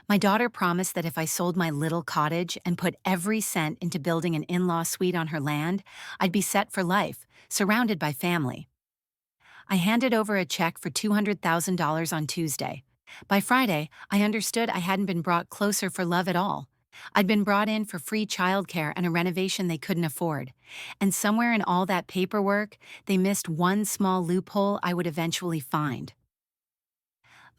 My daughter promised that if I sold my little cottage and put every cent into building an in-law suite on her land, I'd be set for life, surrounded by family. I handed over a check for $200,000 on Tuesday. By Friday, I understood I hadn't been brought closer for love at all. I'd been brought in for free childcare and a renovation they couldn't afford. And somewhere in all that paperwork, they missed one small loophole I would eventually find.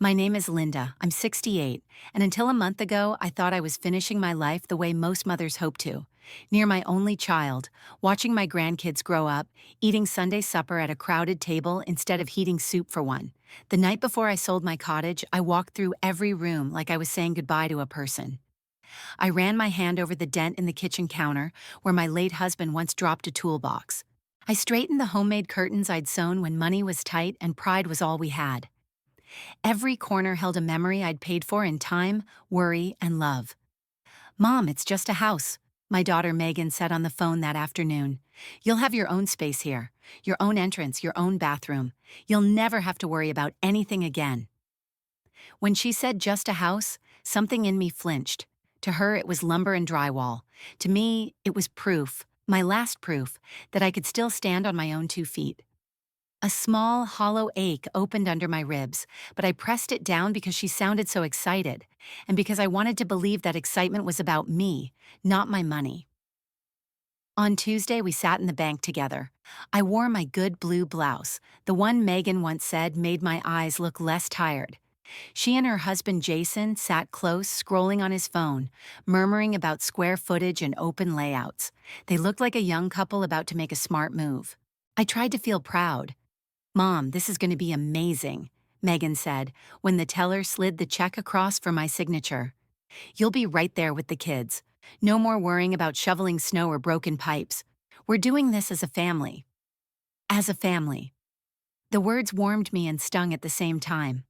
My name is Linda. I'm 68, and until a month ago, I thought I was finishing my life the way most mothers hope to, near my only child, watching my grandkids grow up, eating Sunday supper at a crowded table instead of heating soup for one. The night before I sold my cottage, I walked through every room like I was saying goodbye to a person. I ran my hand over the dent in the kitchen counter where my late husband once dropped a toolbox. I straightened the homemade curtains I'd sewn when money was tight and pride was all we had. Every corner held a memory I'd paid for in time, worry, and love. "Mom, it's just a house," my daughter Megan said on the phone that afternoon. "You'll have your own space here, your own entrance, your own bathroom. You'll never have to worry about anything again." When she said just a house, something in me flinched. To her, it was lumber and drywall. To me, it was proof, my last proof, that I could still stand on my own 2 feet. A small, hollow ache opened under my ribs, but I pressed it down because she sounded so excited, and because I wanted to believe that excitement was about me, not my money. On Tuesday, we sat in the bank together. I wore my good blue blouse, the one Megan once said made my eyes look less tired. She and her husband Jason sat close, scrolling on his phone, murmuring about square footage and open layouts. They looked like a young couple about to make a smart move. I tried to feel proud. "Mom, this is going to be amazing," Megan said when the teller slid the check across for my signature. "You'll be right there with the kids. No more worrying about shoveling snow or broken pipes. We're doing this as a family." As a family. The words warmed me and stung at the same time.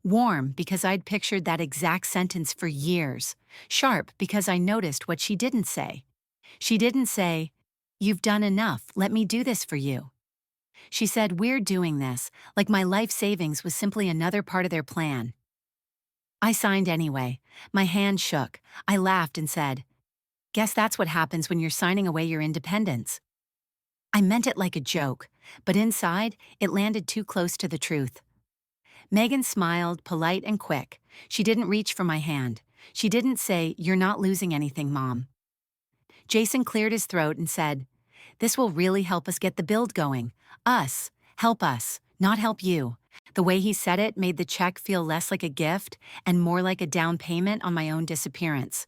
Warm because I'd pictured that exact sentence for years. Sharp because I noticed what she didn't say. She didn't say, "You've done enough, let me do this for you." She said, "We're doing this," like my life savings was simply another part of their plan. I signed anyway. My hand shook. I laughed and said, "Guess that's what happens when you're signing away your independence." I meant it like a joke, but inside, it landed too close to the truth. Megan smiled, polite and quick. She didn't reach for my hand. She didn't say, "You're not losing anything, Mom." Jason cleared his throat and said, "This will really help us get the build going. Help us, not help you." The way he said it made the check feel less like a gift and more like a down payment on my own disappearance.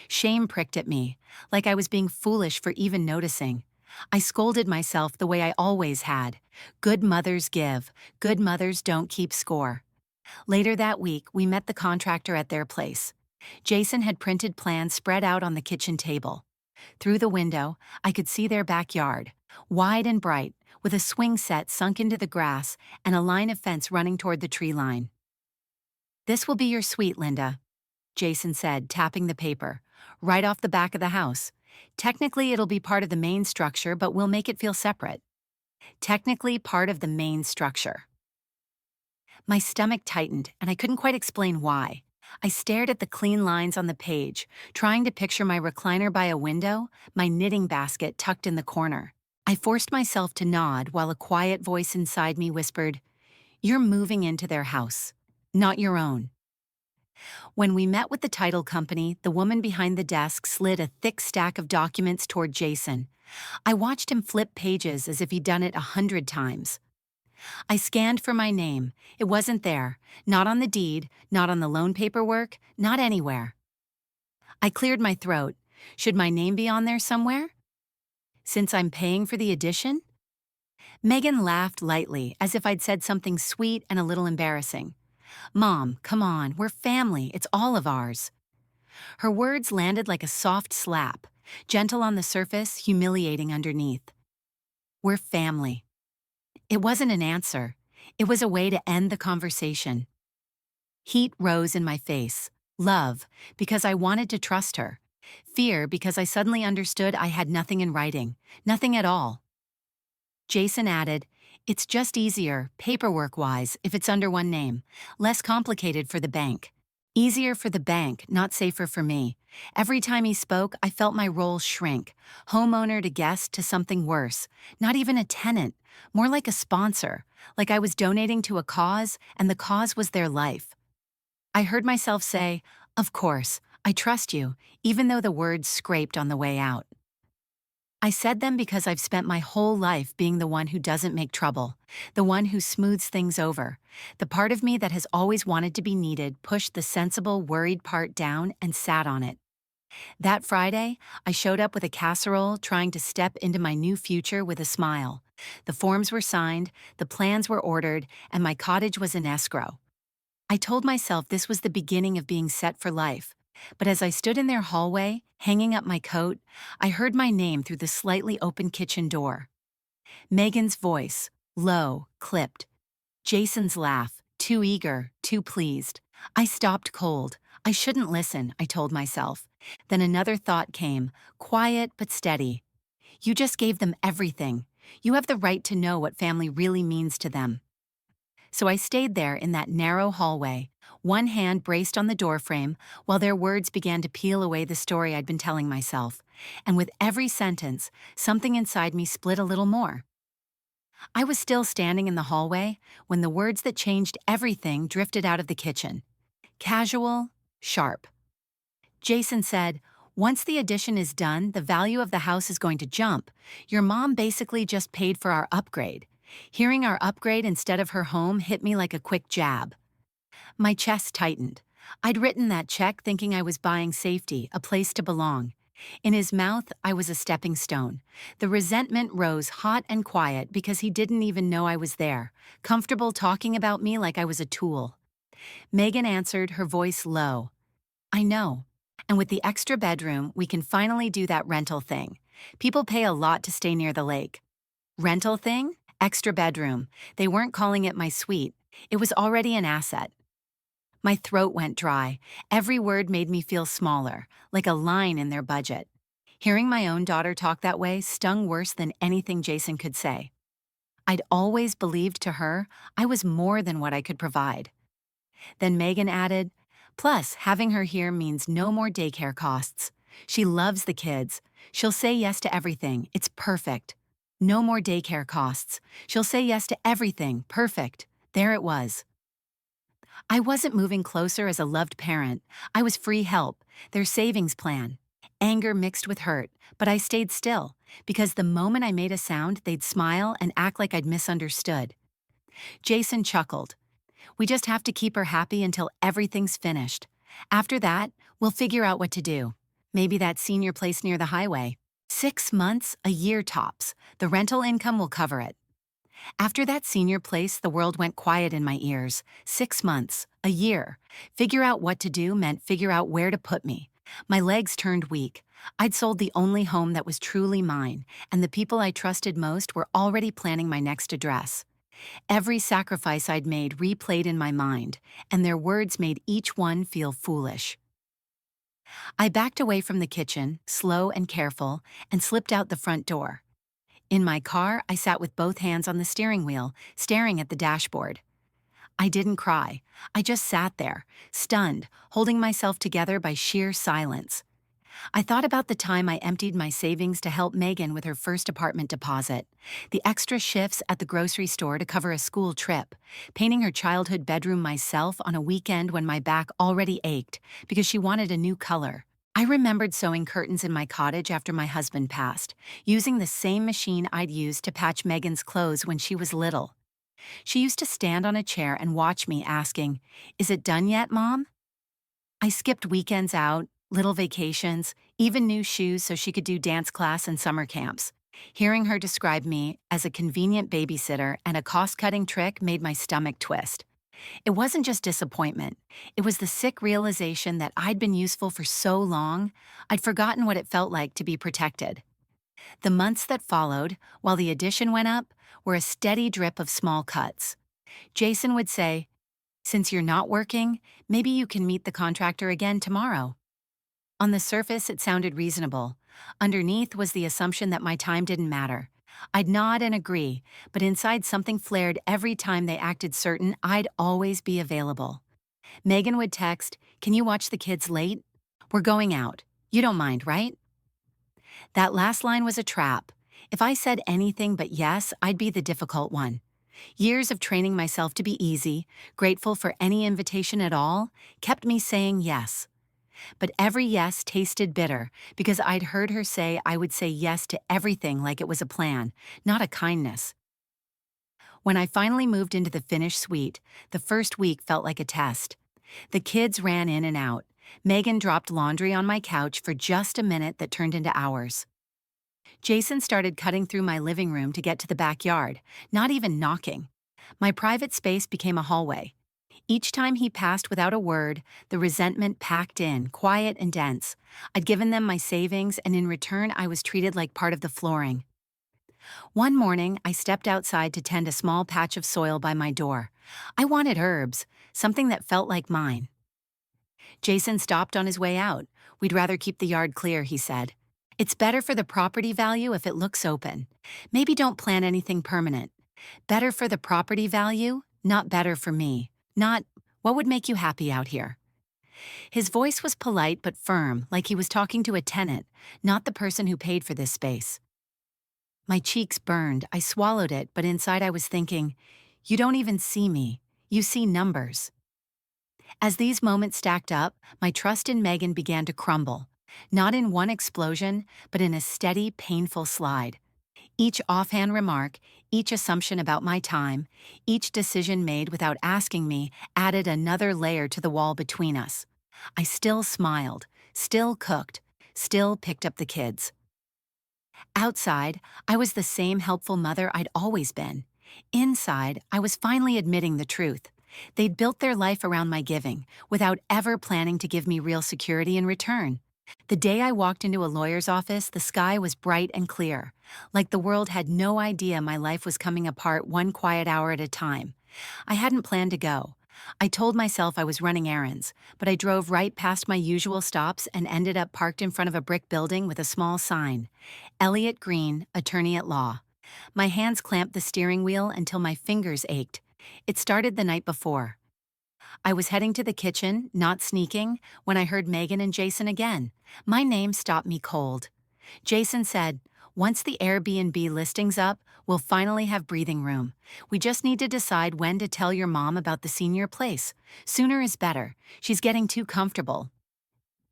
Shame pricked at me, like I was being foolish for even noticing. I scolded myself the way I always had. Good mothers give, good mothers don't keep score. Later that week, we met the contractor at their place. Jason had printed plans spread out on the kitchen table. Through the window, I could see their backyard, wide and bright, with a swing set sunk into the grass and a line of fence running toward the tree line. "This will be your suite, Linda," Jason said, tapping the paper, "right off the back of the house. Technically, it'll be part of the main structure, but we'll make it feel separate." Technically part of the main structure. My stomach tightened, and I couldn't quite explain why. I stared at the clean lines on the page, trying to picture my recliner by a window, my knitting basket tucked in the corner. I forced myself to nod while a quiet voice inside me whispered, "You're moving into their house, not your own." When we met with the title company, the woman behind the desk slid a thick stack of documents toward Jason. I watched him flip pages as if he'd done it 100 times. I scanned for my name. It wasn't there. Not on the deed, not on the loan paperwork, not anywhere. I cleared my throat. Should my name be on there somewhere? Since I'm paying for the addition? Megan laughed lightly, as if I'd said something sweet and a little embarrassing. "Mom, come on, we're family, it's all of ours." Her words landed like a soft slap, gentle on the surface, humiliating underneath. We're family. It wasn't an answer. It was a way to end the conversation. Heat rose in my face. Love, because I wanted to trust her. Fear, because I suddenly understood I had nothing in writing. Nothing at all. Jason added, "It's just easier, paperwork-wise, if it's under one name. Less complicated for the bank. Easier for the bank, not safer for me. Every time he spoke, I felt my role shrink. Homeowner to guest to something worse. Not even a tenant, more like a sponsor, like I was donating to a cause and the cause was their life. I heard myself say, "Of course, I trust you," even though the words scraped on the way out. I said them because I've spent my whole life being the one who doesn't make trouble, the one who smooths things over. The part of me that has always wanted to be needed pushed the sensible, worried part down and sat on it. That Friday, I showed up with a casserole trying to step into my new future with a smile. The forms were signed, the plans were ordered, and my cottage was in escrow. I told myself this was the beginning of being set for life. But as I stood in their hallway, hanging up my coat, I heard my name through the slightly open kitchen door. Megan's voice, low, clipped. Jason's laugh, too eager, too pleased. I stopped cold. I shouldn't listen, I told myself. Then another thought came, quiet but steady. You just gave them everything. You have the right to know what family really means to them. So I stayed there in that narrow hallway, one hand braced on the doorframe, while their words began to peel away the story I'd been telling myself. And with every sentence, something inside me split a little more. I was still standing in the hallway when the words that changed everything drifted out of the kitchen. Casual, sharp. Jason said, "Once the addition is done, the value of the house is going to jump. Your mom basically just paid for our upgrade." Hearing our upgrade instead of her home hit me like a quick jab. My chest tightened. I'd written that check thinking I was buying safety, a place to belong. In his mouth, I was a stepping stone. The resentment rose hot and quiet because he didn't even know I was there, comfortable talking about me like I was a tool. Megan answered, her voice low. "I know. And with the extra bedroom, we can finally do that rental thing. People pay a lot to stay near the lake." Rental thing? Extra bedroom. They weren't calling it my suite. It was already an asset. My throat went dry. Every word made me feel smaller, like a line in their budget. Hearing my own daughter talk that way stung worse than anything Jason could say. I'd always believed to her I was more than what I could provide. Then Megan added, "Plus, having her here means no more daycare costs. She loves the kids. She'll say yes to everything. It's perfect. No more daycare costs. She'll say yes to everything. Perfect." There it was. I wasn't moving closer as a loved parent. I was free help, their savings plan. Anger mixed with hurt, but I stayed still, because the moment I made a sound, they'd smile and act like I'd misunderstood. Jason chuckled. "We just have to keep her happy until everything's finished. After that, we'll figure out what to do. Maybe that senior place near the highway. 6 months, a year tops. The rental income will cover it." After that senior place, the world went quiet in my ears. 6 months, a year. Figure out what to do meant figure out where to put me. My legs turned weak. I'd sold the only home that was truly mine, and the people I trusted most were already planning my next address. Every sacrifice I'd made replayed in my mind, and their words made each one feel foolish. I backed away from the kitchen, slow and careful, and slipped out the front door. In my car, I sat with both hands on the steering wheel, staring at the dashboard. I didn't cry. I just sat there, stunned, holding myself together by sheer silence. I thought about the time I emptied my savings to help Megan with her first apartment deposit, the extra shifts at the grocery store to cover a school trip, painting her childhood bedroom myself on a weekend when my back already ached because she wanted a new color. I remembered sewing curtains in my cottage after my husband passed, using the same machine I'd used to patch Megan's clothes when she was little. She used to stand on a chair and watch me, asking, "Is it done yet, Mom?" I skipped weekends out, little vacations, even new shoes so she could do dance class and summer camps. Hearing her describe me as a convenient babysitter and a cost-cutting trick made my stomach twist. It wasn't just disappointment. It was the sick realization that I'd been useful for so long, I'd forgotten what it felt like to be protected. The months that followed, while the addition went up, were a steady drip of small cuts. Jason would say, "Since you're not working, maybe you can meet the contractor again tomorrow." On the surface, it sounded reasonable. Underneath was the assumption that my time didn't matter. I'd nod and agree, but inside something flared every time they acted certain I'd always be available. Megan would text, "Can you watch the kids late? We're going out. You don't mind, right?" That last line was a trap. If I said anything but yes, I'd be the difficult one. Years of training myself to be easy, grateful for any invitation at all, kept me saying yes. But every yes tasted bitter because I'd heard her say I would say yes to everything like it was a plan, not a kindness. When I finally moved into the finished suite, the first week felt like a test. The kids ran in and out. Megan dropped laundry on my couch for just a minute that turned into hours. Jason started cutting through my living room to get to the backyard, not even knocking. My private space became a hallway. Each time he passed without a word, the resentment packed in, quiet and dense. I'd given them my savings, and in return, I was treated like part of the flooring. One morning, I stepped outside to tend a small patch of soil by my door. I wanted herbs, something that felt like mine. Jason stopped on his way out. "We'd rather keep the yard clear," he said. "It's better for the property value if it looks open. Maybe don't plant anything permanent. Better for the property value, not better for me. Not, what would make you happy out here?" His voice was polite but firm, like he was talking to a tenant, not the person who paid for this space. My cheeks burned. I swallowed it, but inside I was thinking, you don't even see me. You see numbers. As these moments stacked up, my trust in Megan began to crumble. Not in one explosion, but in a steady, painful slide. Each offhand remark, each assumption about my time, each decision made without asking me added another layer to the wall between us. I still smiled, still cooked, still picked up the kids. Outside, I was the same helpful mother I'd always been. Inside, I was finally admitting the truth. They'd built their life around my giving, without ever planning to give me real security in return. The day I walked into a lawyer's office, the sky was bright and clear, like the world had no idea my life was coming apart one quiet hour at a time. I hadn't planned to go. I told myself I was running errands, but I drove right past my usual stops and ended up parked in front of a brick building with a small sign, "Elliot Green, Attorney at Law." My hands clamped the steering wheel until my fingers ached. It started the night before. I was heading to the kitchen, not sneaking, when I heard Megan and Jason again. My name stopped me cold. Jason said, "Once the Airbnb listing's up, we'll finally have breathing room. We just need to decide when to tell your mom about the senior place. Sooner is better. She's getting too comfortable."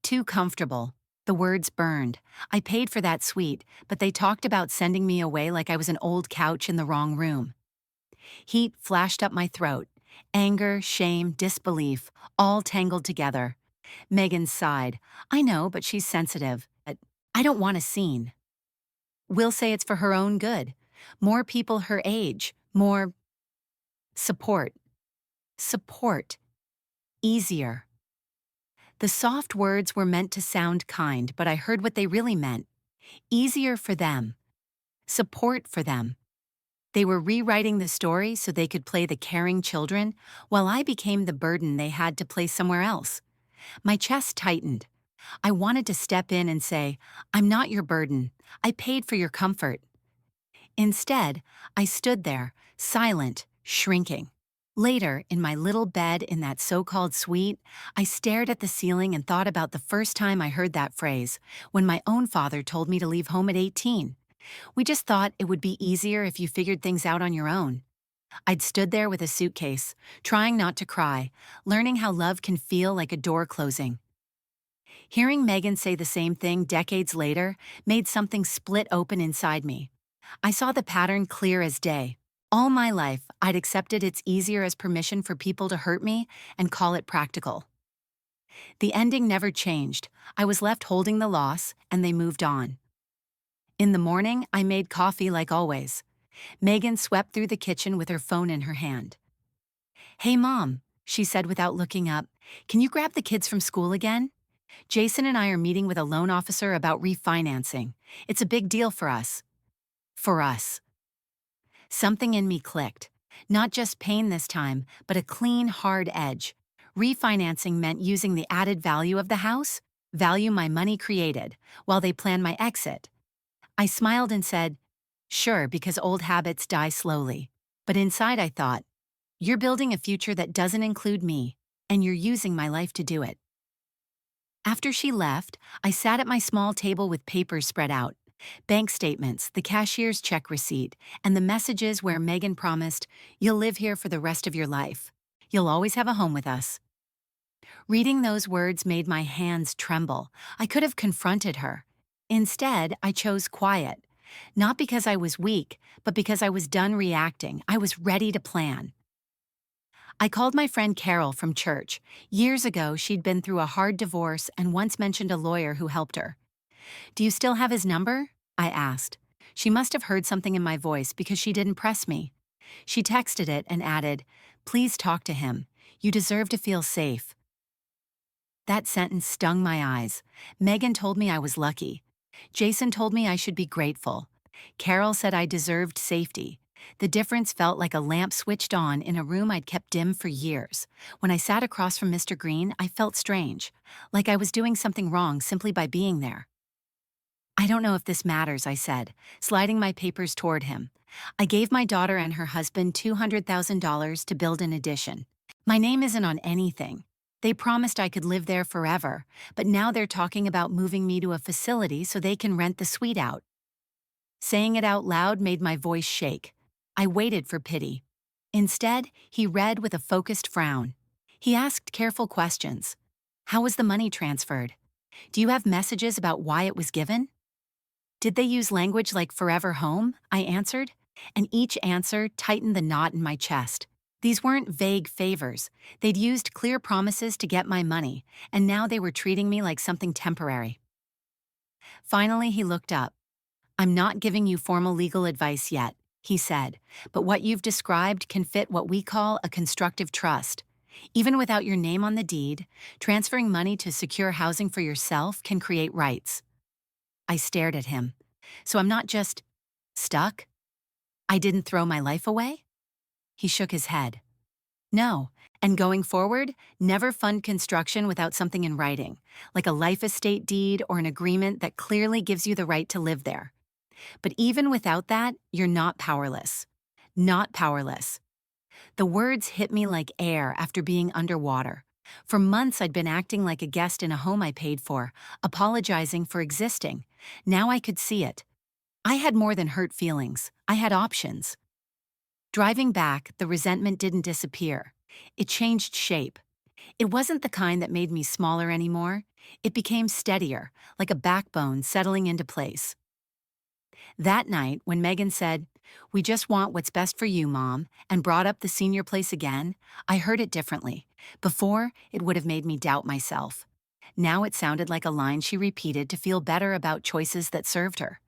Too comfortable. The words burned. I paid for that suite, but they talked about sending me away like I was an old couch in the wrong room. Heat flashed up my throat. Anger, shame, disbelief, all tangled together. Megan sighed. "I know, but she's sensitive. I don't want a scene. We'll say it's for her own good. More people her age. More support. Support. Easier." The soft words were meant to sound kind, but I heard what they really meant. Easier for them. Support for them. They were rewriting the story so they could play the caring children, while I became the burden they had to place somewhere else. My chest tightened. I wanted to step in and say, "I'm not your burden. I paid for your comfort." Instead, I stood there, silent, shrinking. Later, in my little bed in that so-called suite, I stared at the ceiling and thought about the first time I heard that phrase, when my own father told me to leave home at 18. "We just thought it would be easier if you figured things out on your own." I'd stood there with a suitcase, trying not to cry, learning how love can feel like a door closing. Hearing Megan say the same thing decades later made something split open inside me. I saw the pattern clear as day. All my life, I'd accepted it's easier as permission for people to hurt me and call it practical. The ending never changed. I was left holding the loss, and they moved on. In the morning, I made coffee like always. Megan swept through the kitchen with her phone in her hand. "Hey, Mom," she said without looking up, "can you grab the kids from school again? Jason and I are meeting with a loan officer about refinancing. It's a big deal for us." For us. Something in me clicked. Not just pain this time, but a clean, hard edge. Refinancing meant using the added value of the house, value my money created, while they plan my exit. I smiled and said, "Sure, because old habits die slowly." But inside I thought, "You're building a future that doesn't include me." and you're using my life to do it." After she left, I sat at my small table with papers spread out: bank statements, the cashier's check receipt, and the messages where Megan promised, "You'll live here for the rest of your life. You'll always have a home with us." Reading those words made my hands tremble. I could have confronted her. Instead, I chose quiet. Not because I was weak, but because I was done reacting. I was ready to plan. I called my friend Carol from church. Years ago, she'd been through a hard divorce and once mentioned a lawyer who helped her. "Do you still have his number?" I asked. She must have heard something in my voice because she didn't press me. She texted it and added, "Please talk to him. You deserve to feel safe." That sentence stung my eyes. Megan told me I was lucky. Jason told me I should be grateful. Carol said I deserved safety. The difference felt like a lamp switched on in a room I'd kept dim for years. When I sat across from Mr. Green, I felt strange, like I was doing something wrong simply by being there. "I don't know if this matters," I said, sliding my papers toward him. "I gave my daughter and her husband $200,000 to build an addition. My name isn't on anything. They promised I could live there forever, but now they're talking about moving me to a facility so they can rent the suite out." Saying it out loud made my voice shake. I waited for pity. Instead, he read with a focused frown. He asked careful questions. "How was the money transferred? Do you have messages about why it was given?" "Did they use language like forever home?" I answered, and each answer tightened the knot in my chest. These weren't vague favors. They'd used clear promises to get my money, and now they were treating me like something temporary. Finally, he looked up. "I'm not giving you formal legal advice yet," he said, "but what you've described can fit what we call a constructive trust. Even without your name on the deed, transferring money to secure housing for yourself can create rights." I stared at him. "So I'm not just stuck? I didn't throw my life away?" He shook his head. "No, and going forward, never fund construction without something in writing, like a life estate deed or an agreement that clearly gives you the right to live there. But even without that, you're not powerless. Not powerless." The words hit me like air after being underwater. For months, I'd been acting like a guest in a home I paid for, apologizing for existing. Now I could see it. I had more than hurt feelings. I had options. Driving back, the resentment didn't disappear. It changed shape. It wasn't the kind that made me smaller anymore. It became steadier, like a backbone settling into place. That night, when Megan said, "We just want what's best for you, Mom," and brought up the senior place again, I heard it differently. Before, it would have made me doubt myself. Now it sounded like a line she repeated to feel better about choices that served her.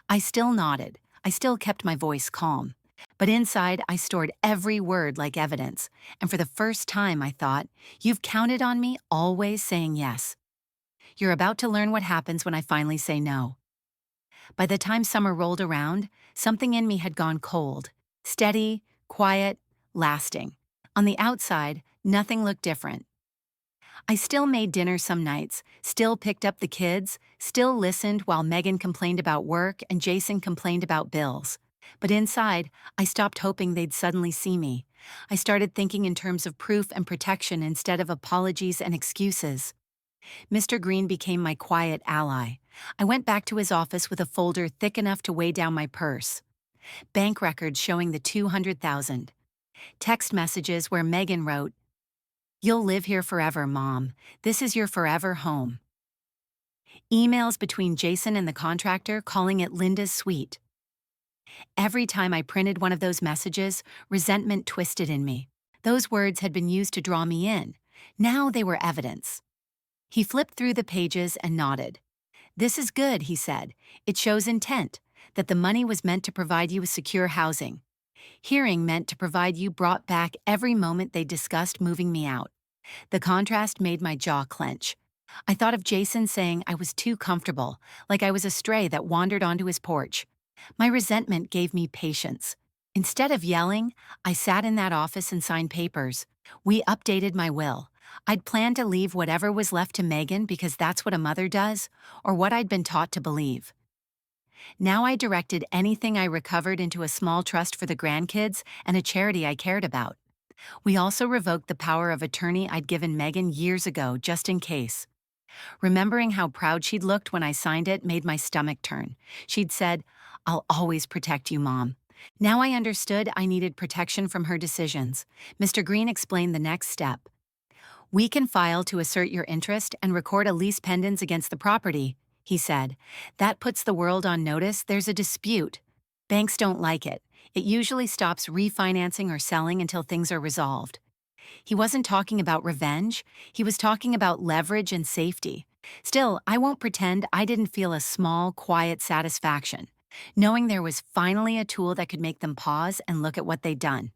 I still nodded. I still kept my voice calm. But inside, I stored every word like evidence. And for the first time, I thought, "You've counted on me always saying yes. You're about to learn what happens when I finally say no." By the time summer rolled around, something in me had gone cold. Steady, quiet, lasting. On the outside, nothing looked different. I still made dinner some nights, still picked up the kids, still listened while Megan complained about work and Jason complained about bills. But inside, I stopped hoping they'd suddenly see me. I started thinking in terms of proof and protection instead of apologies and excuses. Mr. Green became my quiet ally. I went back to his office with a folder thick enough to weigh down my purse. Bank records showing the $200,000. Text messages where Megan wrote, "You'll live here forever, Mom. This is your forever home." Emails between Jason and the contractor calling it Linda's suite. Every time I printed one of those messages, resentment twisted in me. Those words had been used to draw me in. Now they were evidence. He flipped through the pages and nodded. "This is good," he said. "It shows intent, that the money was meant to provide you with secure housing. Hearing meant to provide you brought back every moment they discussed moving me out." The contrast made my jaw clench. I thought of Jason saying I was too comfortable, like I was a stray that wandered onto his porch. My resentment gave me patience. Instead of yelling, I sat in that office and signed papers. We updated my will. I'd planned to leave whatever was left to Megan because that's what a mother does, or what I'd been taught to believe. Now I directed anything I recovered into a small trust for the grandkids and a charity I cared about. We also revoked the power of attorney I'd given Megan years ago, just in case. Remembering how proud she'd looked when I signed it made my stomach turn. She'd said, "I'll always protect you, Mom." Now I understood I needed protection from her decisions. Mr. Green explained the next step. "We can file to assert your interest and record a lease pendens against the property," he said. "That puts the world on notice there's a dispute. Banks don't like it. It usually stops refinancing or selling until things are resolved." He wasn't talking about revenge, he was talking about leverage and safety. Still, I won't pretend I didn't feel a small, quiet satisfaction, knowing there was finally a tool that could make them pause and look at what they'd done.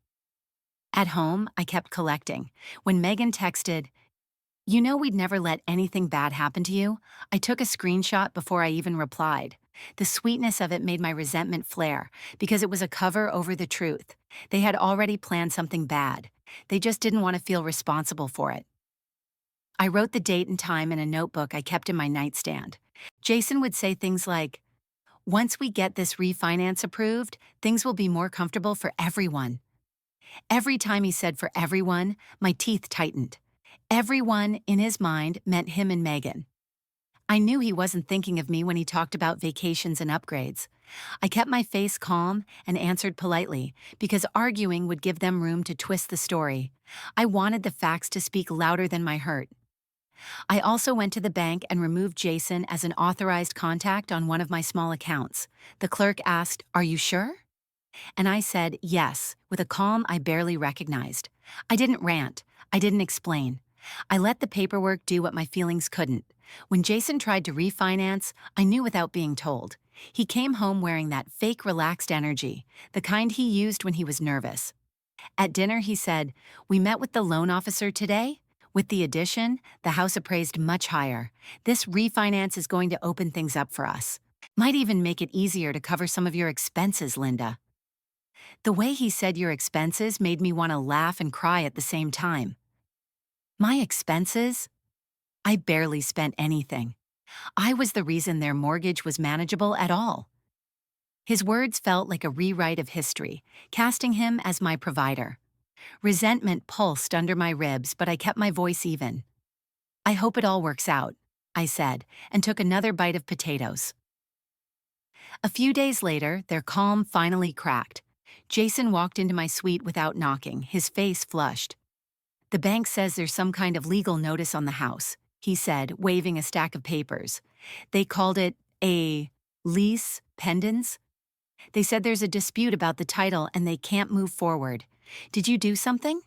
At home, I kept collecting. When Megan texted, "You know we'd never let anything bad happen to you," I took a screenshot before I even replied. The sweetness of it made my resentment flare, because it was a cover over the truth. They had already planned something bad. They just didn't want to feel responsible for it. I wrote the date and time in a notebook I kept in my nightstand. Jason would say things like, "Once we get this refinance approved, things will be more comfortable for everyone." Every time he said "for everyone," my teeth tightened. Everyone, in his mind, meant him and Megan. I knew he wasn't thinking of me when he talked about vacations and upgrades. I kept my face calm and answered politely, because arguing would give them room to twist the story. I wanted the facts to speak louder than my hurt. I also went to the bank and removed Jason as an authorized contact on one of my small accounts. The clerk asked, "Are you sure?" And I said yes, with a calm I barely recognized. I didn't rant. I didn't explain. I let the paperwork do what my feelings couldn't. When Jason tried to refinance, I knew without being told. He came home wearing that fake relaxed energy, the kind he used when he was nervous. At dinner, he said, "We met with the loan officer today. With the addition, the house appraised much higher. This refinance is going to open things up for us. Might even make it easier to cover some of your expenses, Linda." The way he said "your expenses" made me want to laugh and cry at the same time. My expenses? I barely spent anything. I was the reason their mortgage was manageable at all. His words felt like a rewrite of history, casting him as my provider. Resentment pulsed under my ribs, but I kept my voice even. "I hope it all works out," I said, and took another bite of potatoes. A few days later, their calm finally cracked. Jason walked into my suite without knocking, his face flushed. "The bank says there's some kind of legal notice on the house," he said, waving a stack of papers. "They called it a lease pendens. They said there's a dispute about the title and they can't move forward. Did you do something?"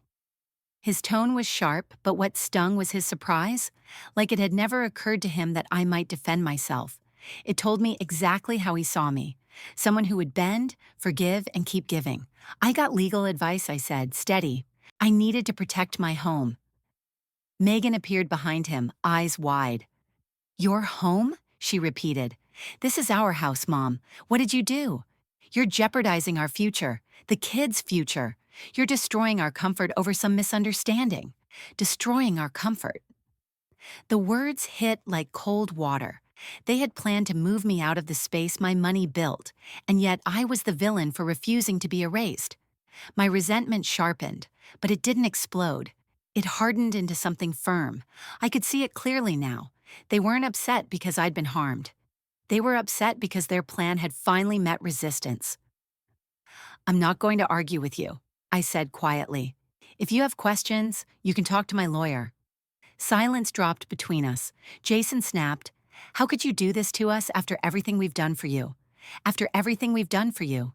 His tone was sharp, but what stung was his surprise, like it had never occurred to him that I might defend myself. It told me exactly how he saw me, someone who would bend, forgive, and keep giving. "I got legal advice," I said, steady. "I needed to protect my home." Megan appeared behind him, eyes wide. "Your home?" she repeated. "This is our house, Mom. What did you do? You're jeopardizing our future, the kids' future. You're destroying our comfort over some misunderstanding. Destroying our comfort." The words hit like cold water. They had planned to move me out of the space my money built, and yet I was the villain for refusing to be erased. My resentment sharpened, but it didn't explode. It hardened into something firm. I could see it clearly now. They weren't upset because I'd been harmed. They were upset because their plan had finally met resistance. "I'm not going to argue with you," I said quietly. "If you have questions, you can talk to my lawyer." Silence dropped between us. Jason snapped, "How could you do this to us after everything we've done for you? After everything we've done for you?"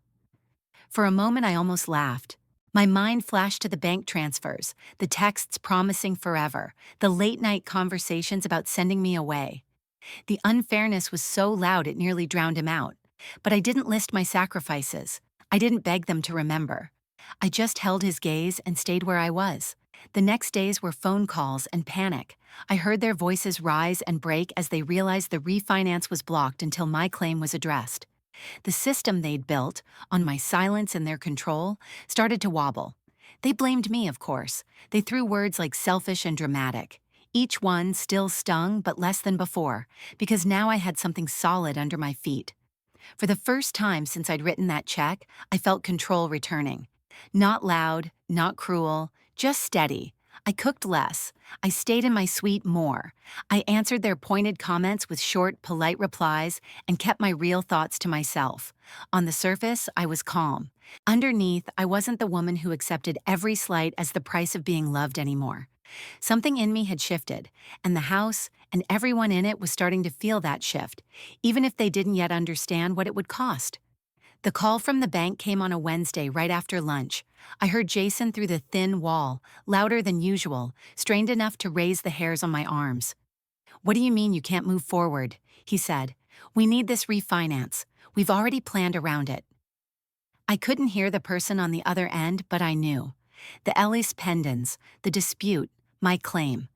For a moment, I almost laughed. My mind flashed to the bank transfers, the texts promising forever, the late-night conversations about sending me away. The unfairness was so loud it nearly drowned him out. But I didn't list my sacrifices. I didn't beg them to remember. I just held his gaze and stayed where I was. The next days were phone calls and panic. I heard their voices rise and break as they realized the refinance was blocked until my claim was addressed. The system they'd built, on my silence and their control, started to wobble. They blamed me, of course. They threw words like selfish and dramatic. Each one still stung, but less than before, because now I had something solid under my feet. For the first time since I'd written that check, I felt control returning. Not loud, not cruel, Just steady. I cooked less. I stayed in my suite more. I answered their pointed comments with short, polite replies and kept my real thoughts to myself. On the surface, I was calm. Underneath, I wasn't the woman who accepted every slight as the price of being loved anymore. Something in me had shifted, and the house and everyone in it was starting to feel that shift, even if they didn't yet understand what it would cost. The call from the bank came on a Wednesday right after lunch. I heard Jason through the thin wall, louder than usual, strained enough to raise the hairs on my arms. "What do you mean you can't move forward?" he said. "We need this refinance. We've already planned around it." I couldn't hear the person on the other end, but I knew. The Ellis pendants, the dispute, my claim.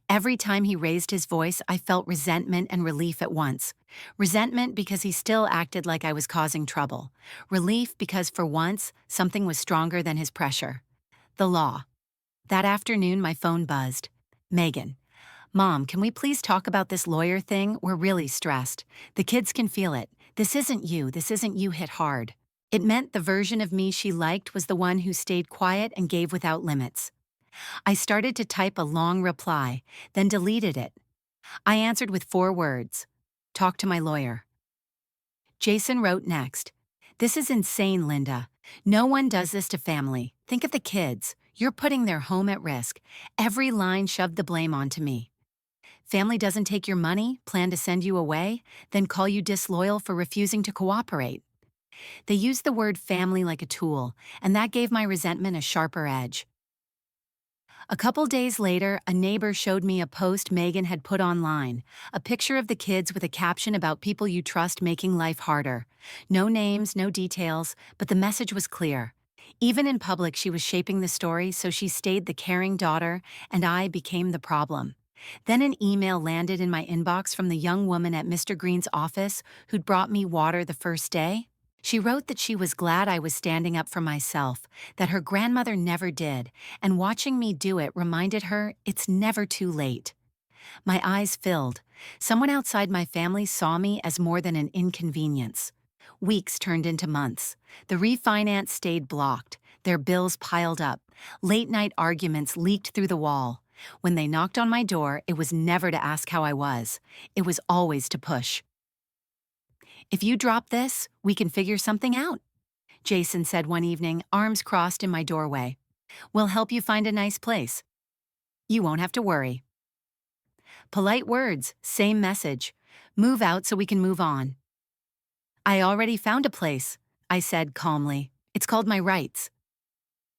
Every time he raised his voice, I felt resentment and relief at once. Resentment because he still acted like I was causing trouble. Relief because for once, something was stronger than his pressure. The law. That afternoon, my phone buzzed. "Megan. Mom, can we please talk about this lawyer thing? We're really stressed. The kids can feel it. This isn't you hit hard." It meant the version of me she liked was the one who stayed quiet and gave without limits. I started to type a long reply, then deleted it. I answered with 4 words. "Talk to my lawyer." Jason wrote next. "This is insane, Linda. No one does this to family. Think of the kids. You're putting their home at risk." Every line shoved the blame onto me. "Family doesn't take your money, plan to send you away, then call you disloyal for refusing to cooperate." They used the word family like a tool, and that gave my resentment a sharper edge. A couple days later, a neighbor showed me a post Megan had put online, a picture of the kids with a caption about people you trust making life harder. No names, no details, but the message was clear. Even in public, she was shaping the story, so she stayed the caring daughter, and I became the problem. Then an email landed in my inbox from the young woman at Mr. Green's office who'd brought me water the first day. She wrote that she was glad I was standing up for myself, that her grandmother never did, and watching me do it reminded her it's never too late. My eyes filled. Someone outside my family saw me as more than an inconvenience. Weeks turned into months. The refinance stayed blocked. Their bills piled up. Late-night arguments leaked through the wall. When they knocked on my door, it was never to ask how I was. It was always to push. "If you drop this, we can figure something out," Jason said one evening, arms crossed in my doorway. "We'll help you find a nice place. You won't have to worry." Polite words, same message. "Move out so we can move on." "I already found a place," I said calmly. "It's called my rights."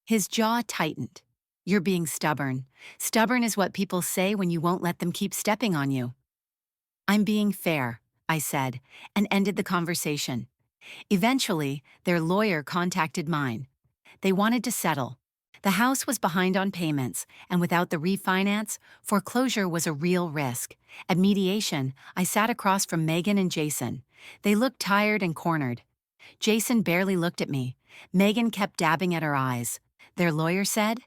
His jaw tightened. "You're being stubborn. Stubborn is what people say when you won't let them keep stepping on you." "I'm being fair," I said, and ended the conversation. Eventually, their lawyer contacted mine. They wanted to settle. The house was behind on payments, and without the refinance, foreclosure was a real risk. At mediation, I sat across from Megan and Jason. They looked tired and cornered. Jason barely looked at me. Megan kept dabbing at her eyes. Their lawyer said,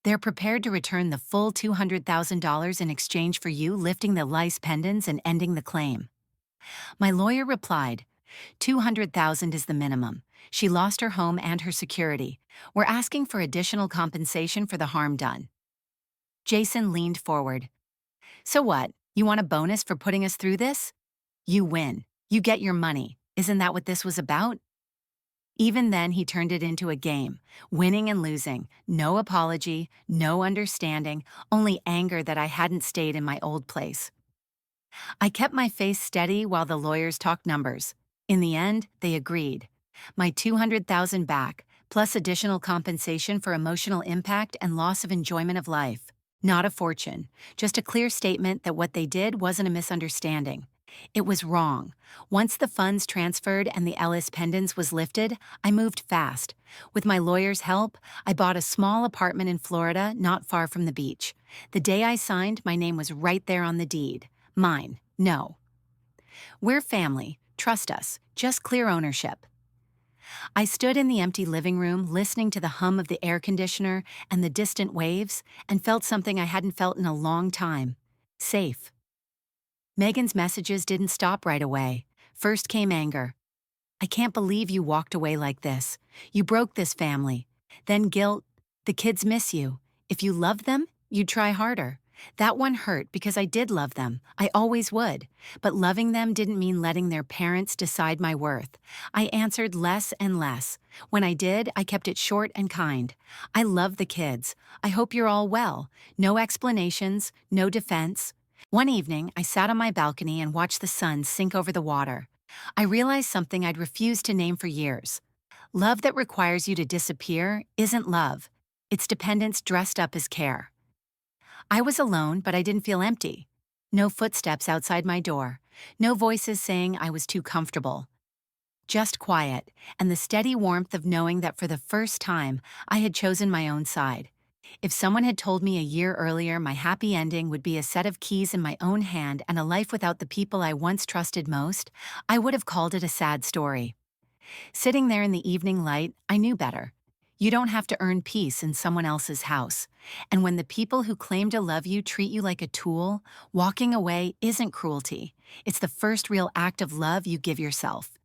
"They're prepared to return the full $200,000 in exchange for you lifting the lice pendants and ending the claim." My lawyer replied, "200,000 is the minimum. She lost her home and her security. We're asking for additional compensation for the harm done." Jason leaned forward. "So what? You want a bonus for putting us through this? You win. You get your money. Isn't that what this was about?" Even then, he turned it into a game, winning and losing. No apology, no understanding, only anger that I hadn't stayed in my old place. I kept my face steady while the lawyers talked numbers. In the end, they agreed. My $200,000 back, plus additional compensation for emotional impact and loss of enjoyment of life. Not a fortune, just a clear statement that what they did wasn't a misunderstanding. It was wrong. Once the funds transferred and the Ellis pendants was lifted, I moved fast. With my lawyer's help, I bought a small apartment in Florida not far from the beach. The day I signed, my name was right there on the deed. Mine, no. "We're family. Trust us. Just clear ownership." I stood in the empty living room, listening to the hum of the air conditioner and the distant waves, and felt something I hadn't felt in a long time. Safe. Megan's messages didn't stop right away. First came anger. "I can't believe you walked away like this. You broke this family." Then guilt. The kids miss you. If you loved them, you'd try harder. That one hurt because I did love them. I always would. But loving them didn't mean letting their parents decide my worth. I answered less and less. When I did, I kept it short and kind. I love the kids. I hope you're all well. No explanations, no defense. One evening, I sat on my balcony and watched the sun sink over the water. I realized something I'd refused to name for years. Love that requires you to disappear isn't love. It's dependence dressed up as care. I was alone, but I didn't feel empty. No footsteps outside my door. No voices saying I was too comfortable. Just quiet, and the steady warmth of knowing that for the first time, I had chosen my own side. If someone had told me a year earlier my happy ending would be a set of keys in my own hand and a life without the people I once trusted most, I would have called it a sad story. Sitting there in the evening light, I knew better. You don't have to earn peace in someone else's house. And when the people who claim to love you treat you like a tool, walking away isn't cruelty. It's the first real act of love you give yourself.